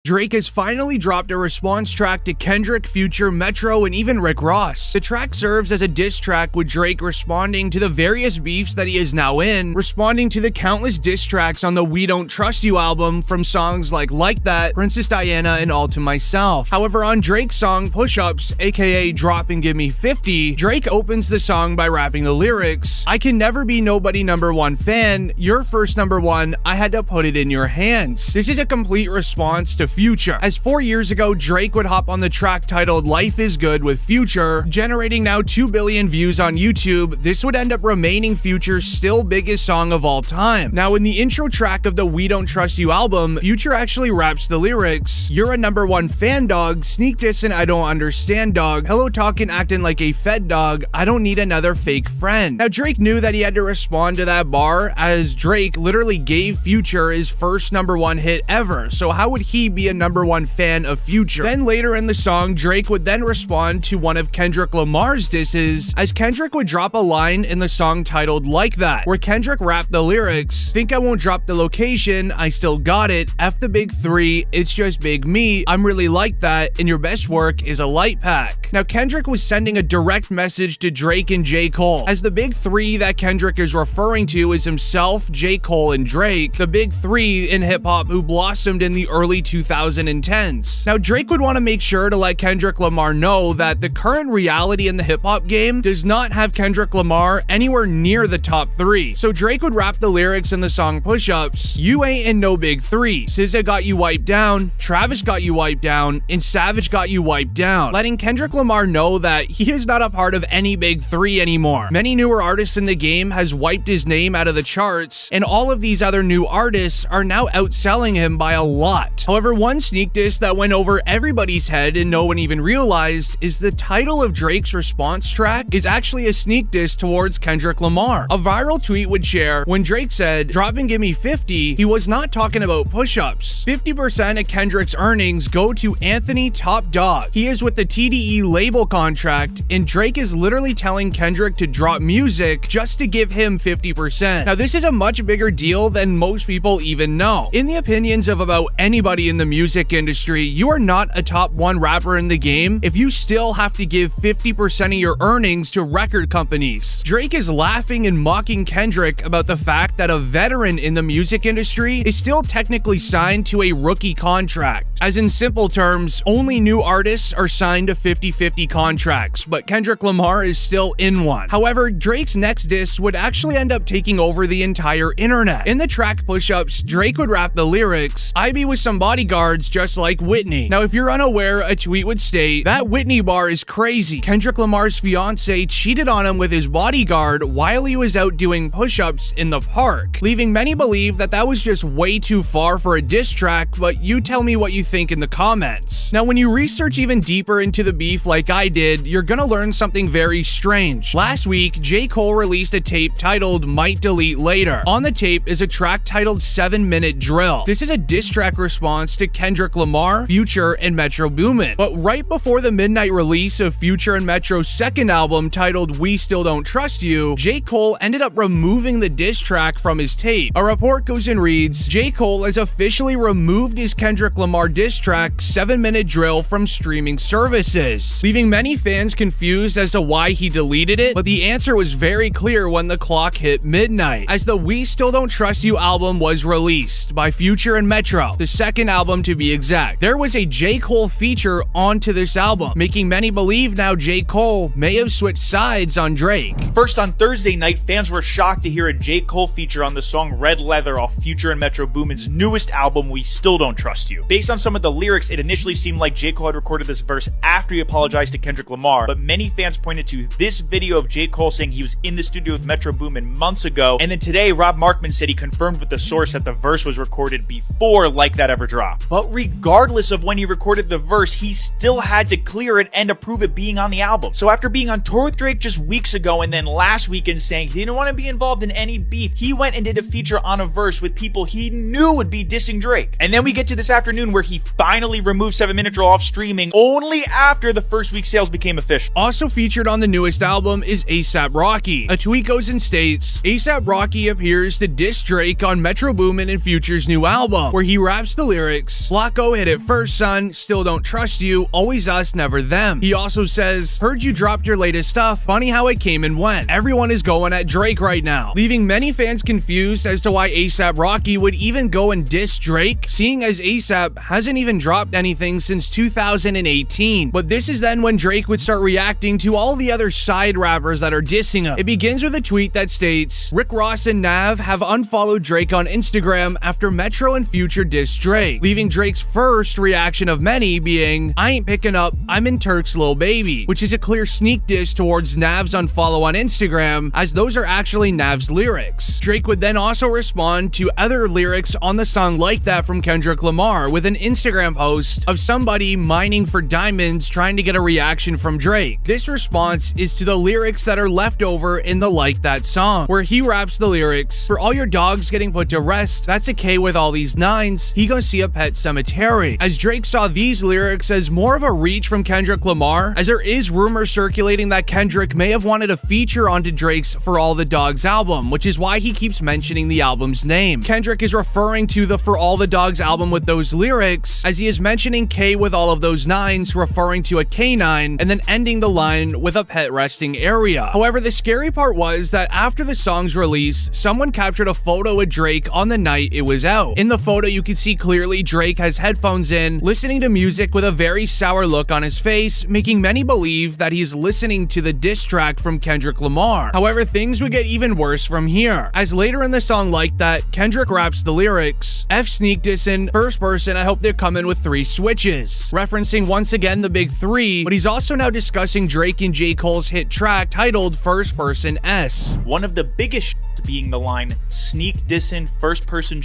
Drake has finally dropped a response track to Kendrick, Future, Metro, and even Rick Ross. The track serves as a diss track with Drake responding to the various beefs that he is now in, responding to the countless diss tracks on the We Don't Trust You album from songs like That, Princess Diana, and All to Myself. However, on Drake's song Push Ups, aka Drop and Give Me 50, Drake opens the song by rapping the lyrics, "I can never be nobody #1 fan, your first #1, I had to put it in your hands." This is a complete response to Future, as 4 years ago Drake would hop on the track titled Life Is Good with Future, generating now 2 billion views on YouTube. This would end up remaining Future's still biggest song of all time. Now, in the intro track of the We Don't Trust You album, Future actually raps the lyrics, "You're a #1 fan, dog, sneak dissing I don't understand, dog, hello talking acting like a fed dog, I don't need another fake friend." Now, Drake knew that he had to respond to that bar, as Drake literally gave Future his first #1 hit ever, so how would he be a #1 fan of Future? Then later in the song, Drake would then respond to one of Kendrick Lamar's disses, as Kendrick would drop a line in the song titled Like That, where Kendrick rapped the lyrics, "Think I won't drop the location, I still got it, F the big three, it's just big me, I'm really like that, and your best work is a light pack." Now, Kendrick was sending a direct message to Drake and J.Cole, as the big three that Kendrick is referring to is himself, J.Cole, and Drake, the big three in hip-hop who blossomed in the early 2010s. Now, Drake would want to make sure to let Kendrick Lamar know that the current reality in the hip-hop game does not have Kendrick Lamar anywhere near the top 3. So Drake would rap the lyrics in the song Push Ups, "You ain't in no big 3, SZA got you wiped down, Travis got you wiped down, and Savage got you wiped down," letting Kendrick Lamar know that he is not a part of any big 3 anymore. Many newer artists in the game has wiped his name out of the charts, and all of these other new artists are now outselling him by a lot. However, one sneak diss that went over everybody's head and no one even realized is the title of Drake's response track is actually a sneak diss towards Kendrick Lamar. A viral tweet would share, when Drake said, "Drop and give me 50, he was not talking about push-ups. 50% of Kendrick's earnings go to Anthony Top Dog. He is with the TDE label contract, and Drake is literally telling Kendrick to drop music just to give him 50%. Now, this is a much bigger deal than most people even know. In the opinions of about anybody in the music industry, you are not a top 1 rapper in the game if you still have to give 50% of your earnings to record companies. Drake is laughing and mocking Kendrick about the fact that a veteran in the music industry is still technically signed to a rookie contract. As in simple terms, only new artists are signed to 50-50 contracts, but Kendrick Lamar is still in one. However, Drake's next diss would actually end up taking over the entire internet. In the track Push Ups, Drake would rap the lyrics, "I be with some bodyguards just like Whitney." Now, if you're unaware, a tweet would state, "That Whitney bar is crazy. Kendrick Lamar's fiance cheated on him with his bodyguard while he was out doing push-ups in the park," leaving many believe that that was just way too far for a diss track, but you tell me what you think in the comments. Now, when you research even deeper into the beef like I did, you're gonna learn something very strange. Last week, J.Cole released a tape titled Might Delete Later. On the tape is a track titled 7-Minute Drill. This is a diss track response to Kendrick Lamar, Future, and Metro Boomin. But right before the midnight release of Future and Metro's second album titled We Still Don't Trust You, J.Cole ended up removing the diss track from his tape. A report goes and reads, J.Cole has officially removed his Kendrick Lamar diss track 7-Minute Drill from streaming services, leaving many fans confused as to why he deleted it, but the answer was very clear when the clock hit midnight, as the We Still Don't Trust You album was released by Future and Metro, the second album to be exact. There was a J.Cole feature onto this album, making many believe now J.Cole may have switched sides on Drake. First, on Thursday night, fans were shocked to hear a J.Cole feature on the song Red Leather off Future and Metro Boomin's newest album, We Still Don't Trust You. Based on some of the lyrics, it initially seemed like J.Cole had recorded this verse after he apologized to Kendrick Lamar, but many fans pointed to this video of J.Cole saying he was in the studio with Metro Boomin months ago, and then today, Rob Markman said he confirmed with the source that the verse was recorded before Like That ever dropped. But regardless of when he recorded the verse, he still had to clear it and approve it being on the album. So after being on tour with Drake just weeks ago and then last weekend saying he didn't want to be involved in any beef, he went and did a feature on a verse with people he knew would be dissing Drake. And then we get to this afternoon where he he finally removed 7 Minute Drill off streaming only after the first week sales became official. Also featured on the newest album is A$AP Rocky. A tweet goes and states, A$AP Rocky appears to diss Drake on Metro Boomin and Future's new album, where he raps the lyrics, "Flacco hit it first, son, still don't trust you, always us, never them." He also says, "Heard you dropped your latest stuff, funny how it came and went. Everyone is going at Drake right now," leaving many fans confused as to why A$AP Rocky would even go and diss Drake, seeing as A$AP hasn't even dropped anything since 2018. But this is then when Drake would start reacting to all the other side rappers that are dissing him. It begins with a tweet that states, "Rick Ross and Nav have unfollowed Drake on Instagram after Metro and Future dissed Drake," leaving Drake's first reaction of many being, "I ain't picking up, I'm in Turk's Lil Baby," which is a clear sneak diss towards Nav's unfollow on Instagram, as those are actually Nav's lyrics. Drake would then also respond to other lyrics on the song Like That from Kendrick Lamar with an Instagram post of somebody mining for diamonds trying to get a reaction from Drake. This response is to the lyrics that are left over in the Like That song, where he raps the lyrics, "For all your dogs getting put to rest, that's a K with all these nines, he gonna see a pet cemetery," as Drake saw these lyrics as more of a reach from Kendrick Lamar, as there is rumors circulating that Kendrick may have wanted a feature onto Drake's For All the Dogs album, which is why he keeps mentioning the album's name. Kendrick is referring to the For All the Dogs album with those lyrics, as he is mentioning K with all of those nines, referring to a canine, and then ending the line with a pet resting area. However, the scary part was that after the song's release, someone captured a photo of Drake on the night it was out. In the photo, you can see clearly Drake has headphones in, listening to music with a very sour look on his face, making many believe that he's listening to the diss track from Kendrick Lamar. However, things would get even worse from here, as later in the song Like That, Kendrick raps the lyrics, "F sneak dissin', first person, I hope they're coming with 3 switches," referencing once again the big 3, but he's also now discussing Drake and J.Cole's hit track titled First Person S. One of the biggest being the line, "Sneak dissin', first person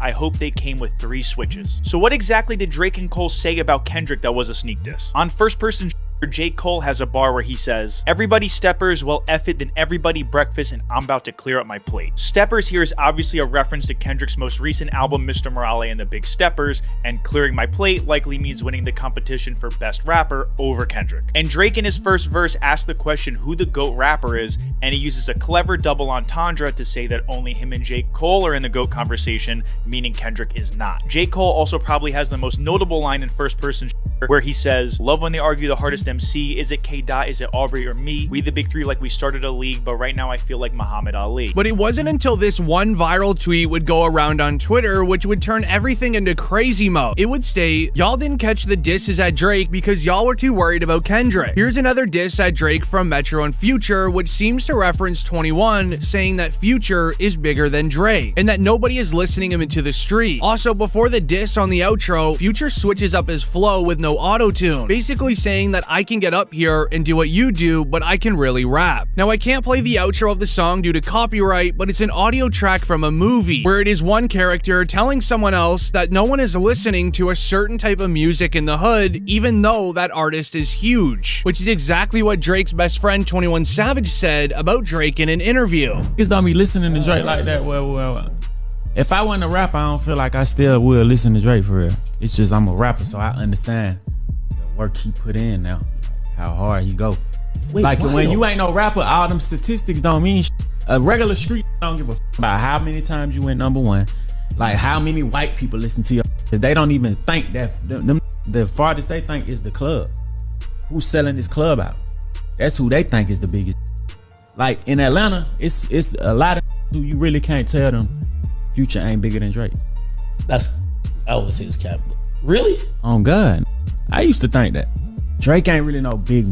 I hope they came with 3 switches." So what exactly did Drake and Cole say about Kendrick that was a sneak diss? On First Person, J. Cole has a bar where he says, "Everybody steppers, well F it, then everybody breakfast, and I'm about to clear up my plate." Steppers here is obviously a reference to Kendrick's most recent album, Mr. Morale and the Big Steppers, and clearing my plate likely means winning the competition for best rapper over Kendrick. And Drake in his first verse asks the question who the GOAT rapper is, and he uses a clever double entendre to say that only him and J. Cole are in the GOAT conversation, meaning Kendrick is not. J. Cole also probably has the most notable line in First Person, where he says, "Love when they argue the hardest MC, is it K. Dot, is it Aubrey or me? We the big 3 like we started a league, but right now I feel like Muhammad Ali." But it wasn't until this one viral tweet would go around on Twitter, which would turn everything into crazy mode. It would state, "Y'all didn't catch the disses at Drake because y'all were too worried about Kendrick. Here's another diss at Drake from Metro and Future, which seems to reference 21, saying that Future is bigger than Drake, and that nobody is listening him into the street." Also, before the diss on the outro, Future switches up his flow with no auto-tune, basically saying that I can get up here and do what you do, but I can really rap. Now, I can't play the outro of the song due to copyright, but it's an audio track from a movie, where it is one character telling someone else that no one is listening to a certain type of music in the hood, even though that artist is huge, which is exactly what Drake's best friend 21 Savage said about Drake in an interview. Niggas don't be listening to Drake like that. Well, if I wasn't a rapper, I don't feel like I still would listen to Drake for real. It's just I'm a rapper, so I understand the work he put in now, how hard he go. Wait, like when you ain't no rapper, all them statistics don't mean shit. A regular street don't give a f about how many times you went #1, like how many white people listen to you. They don't even think that the farthest they think is the club. Who's selling this club out? That's who they think is the biggest. Like in Atlanta, it's a lot of who you really can't tell them Future ain't bigger than Drake. I would say it's cap. Really? On God, I used to think that Drake ain't really no big